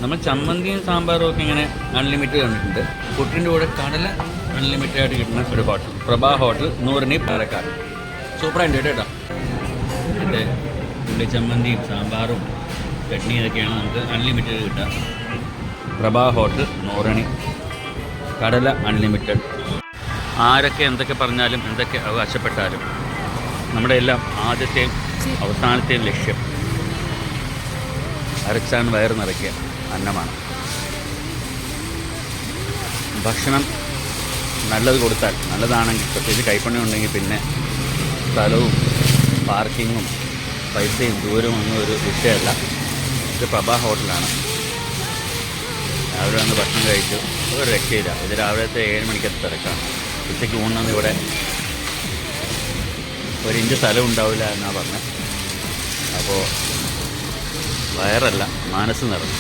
നമ്മൾ ചമ്മന്തിയും സാമ്പാറും ഒക്കെ ഇങ്ങനെ അൺലിമിറ്റഡ് കണ്ടിട്ടുണ്ട്. പുട്ടിൻ്റെ കൂടെ കടല അൺലിമിറ്റഡ് ആയിട്ട് കിട്ടുന്ന ഒരു ഹോട്ടൽ, പ്രഭാ ഹോട്ടൽ, നൂറിനി, പാലക്കാട്. സൂപ്പറായിട്ട് കേട്ടോ. എൻ്റെ ഉള്ളി ചമ്മന്തിയും സാമ്പാറും ചട്നി ഇതൊക്കെയാണ് നമുക്ക് അൺലിമിറ്റഡ് കിട്ടുക. പ്രഭാ ഹോട്ടൽ, നൂറിനി, കടല അൺലിമിറ്റഡ്. ആരൊക്കെ എന്തൊക്കെ പറഞ്ഞാലും എന്തൊക്കെ അവകാശപ്പെട്ടാലും നമ്മുടെ എല്ലാം ആദ്യത്തെയും അവസാനത്തെയും ലക്ഷ്യം അരച്ചാൻ വയറ് നിറയ്ക്കുക അന്നമാണ്. ഭക്ഷണം നല്ലത് കൊടുത്താൽ, നല്ലതാണെങ്കിൽ, പ്രത്യേകിച്ച് കൈപ്പണി ഉണ്ടെങ്കിൽ പിന്നെ സ്ഥലവും പാർക്കിങ്ങും പൈസയും ദൂരവും ഒന്നും ഒരു വിഷയമല്ല. ഇത് പ്രഭാ ഹോട്ടലാണ്. രാവിലെ വന്ന് ഭക്ഷണം കഴിച്ചു, ഒരു രക്ഷയില്ല. ഇത് രാവിലത്തെ 7 മണിക്കത്തെ തിരക്കാണ്. ഉച്ചയ്ക്ക് ഊണെന്ന് ഇവിടെ 1 ഇഞ്ച് സ്ഥലം ഉണ്ടാവില്ല എന്നാണ് പറഞ്ഞത്. അപ്പോൾ വയറല്ല, മനസ്സ് നിറഞ്ഞു.